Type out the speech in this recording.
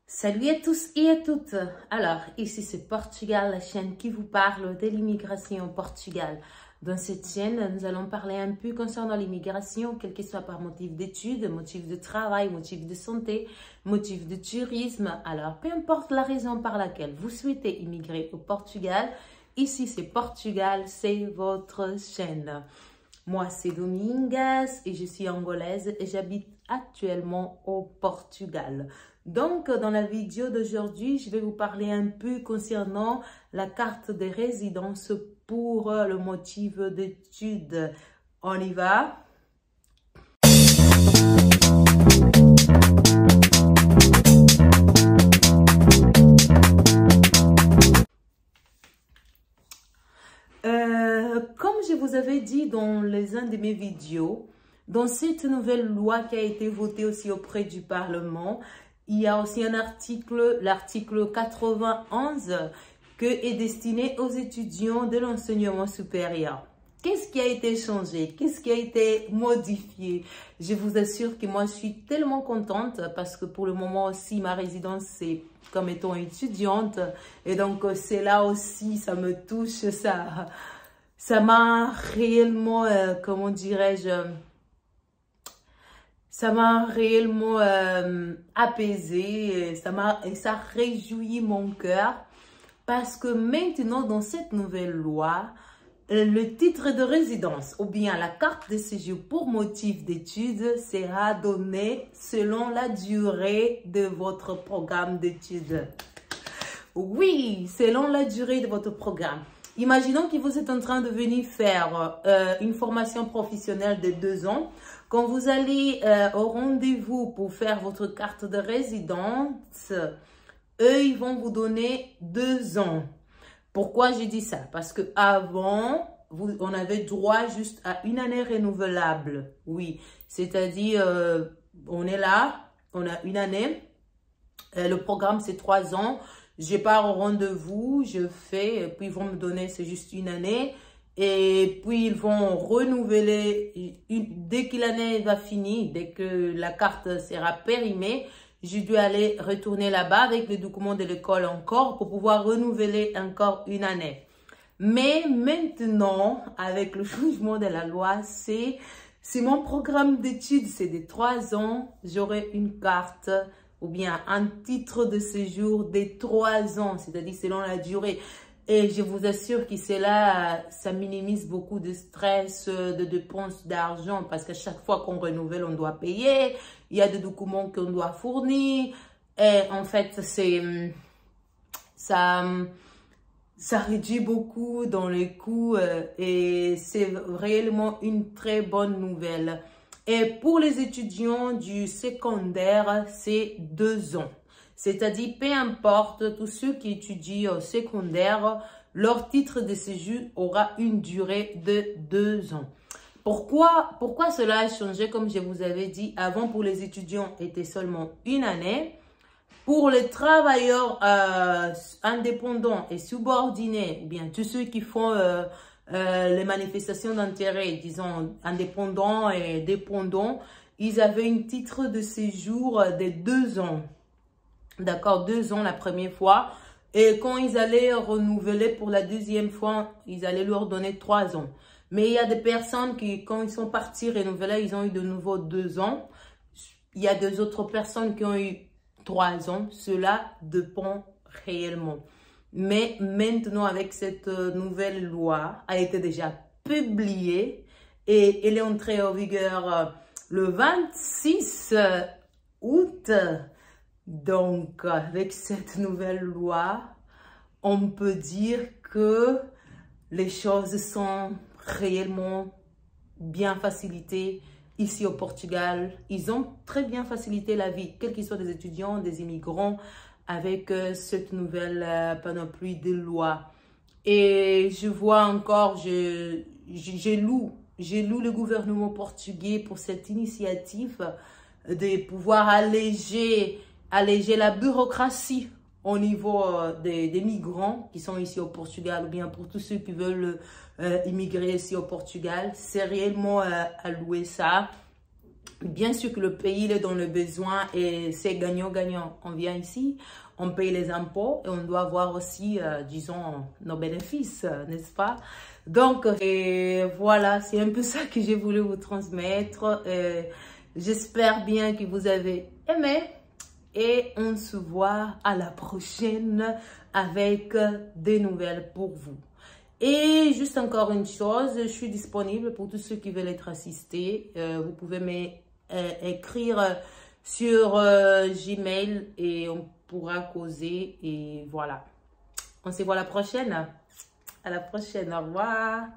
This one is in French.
Salut à tous et à toutes. Alors, ici c'est Portugal, la chaîne qui vous parle de l'immigration au Portugal. Dans cette chaîne, nous allons parler un peu concernant l'immigration, quel que soit par motif d'études, motif de travail, motif de santé, motif de tourisme. Alors, peu importe la raison par laquelle vous souhaitez immigrer au Portugal, ici c'est Portugal, c'est votre chaîne. Moi, c'est Domingues et je suis angolaise et j'habite actuellement au Portugal. Donc, dans la vidéo d'aujourd'hui, je vais vous parler un peu concernant la carte de résidence pour le motif d'études. On y va? Comme je vous avais dit dans un de mes vidéos, dans cette nouvelle loi qui a été votée aussi auprès du Parlement, il y a aussi un article, l'article 91, qui est destiné aux étudiants de l'enseignement supérieur. Qu'est-ce qui a été changé? Qu'est-ce qui a été modifié? Je vous assure que moi, je suis tellement contente parce que pour le moment aussi, ma résidence, c'est comme étant étudiante. Et donc, c'est là aussi, ça me touche, ça m'a réellement, comment dirais-je, ça m'a réellement apaisé, ça réjouit mon cœur parce que maintenant, dans cette nouvelle loi, le titre de résidence ou bien la carte de séjour pour motif d'études sera donné selon la durée de votre programme d'études. Oui, selon la durée de votre programme. Imaginons que vous êtes en train de venir faire une formation professionnelle de 2 ans. Quand vous allez au rendez-vous pour faire votre carte de résidence, eux, ils vont vous donner 2 ans. Pourquoi je dis ça? Parce qu'avant, on avait droit juste à 1 année renouvelable. Oui, c'est-à-dire, on est là, on a 1 année. Le programme, c'est 3 ans. Je pars au rendez-vous, je fais, et puis ils vont me donner, c'est juste 1 année. Et puis, ils vont renouveler, dès que l'année va finir, dès que la carte sera périmée, je dois aller retourner là-bas avec les documents de l'école encore pour pouvoir renouveler encore 1 année. Mais maintenant, avec le changement de la loi, c'est mon programme d'études, c'est de 3 ans, j'aurai une carte ou bien un titre de séjour de 3 ans, c'est-à-dire selon la durée. Et je vous assure que cela, ça minimise beaucoup de stress, de dépenses d'argent parce qu'à chaque fois qu'on renouvelle, on doit payer. Il y a des documents qu'on doit fournir. Et en fait, ça réduit beaucoup dans les coûts et c'est réellement une très bonne nouvelle. Et pour les étudiants du secondaire, c'est 2 ans. C'est-à-dire, peu importe, tous ceux qui étudient au secondaire, leur titre de séjour aura une durée de 2 ans. Pourquoi cela a changé? Comme je vous avais dit, avant pour les étudiants, était seulement 1 année. Pour les travailleurs indépendants et subordonnés, ou bien tous ceux qui font les manifestations d'intérêt, disons indépendants et dépendants, ils avaient un titre de séjour de 2 ans. D'accord, 2 ans la première fois. Et quand ils allaient renouveler pour la deuxième fois, ils allaient leur donner 3 ans. Mais il y a des personnes qui, quand ils sont partis renouveler, ils ont eu de nouveau 2 ans. Il y a des autres personnes qui ont eu 3 ans. Cela dépend réellement. Mais maintenant, avec cette nouvelle loi, a été déjà publiée et elle est entrée en vigueur le 26 août. Donc, avec cette nouvelle loi, on peut dire que les choses sont réellement bien facilitées ici au Portugal. Ils ont très bien facilité la vie, quels qu'ils soient des étudiants, des immigrants, avec cette nouvelle panoplie de lois. Et je vois encore, j'ai loue le gouvernement portugais pour cette initiative de pouvoir alléger la bureaucratie au niveau des migrants qui sont ici au Portugal ou bien pour tous ceux qui veulent immigrer ici au Portugal. C'est réellement à louer ça. Bien sûr que le pays il est dans le besoin et c'est gagnant-gagnant. On vient ici, on paye les impôts et on doit avoir aussi, disons, nos bénéfices, n'est-ce pas? Donc, voilà, c'est un peu ça que j'ai voulu vous transmettre. J'espère bien que vous avez aimé et on se voit à la prochaine avec des nouvelles pour vous. Et juste encore une chose, je suis disponible pour tous ceux qui veulent être assistés. Vous pouvez m'écrire sur Gmail et on pourra causer. Et voilà. On se voit à la prochaine. À la prochaine. Au revoir.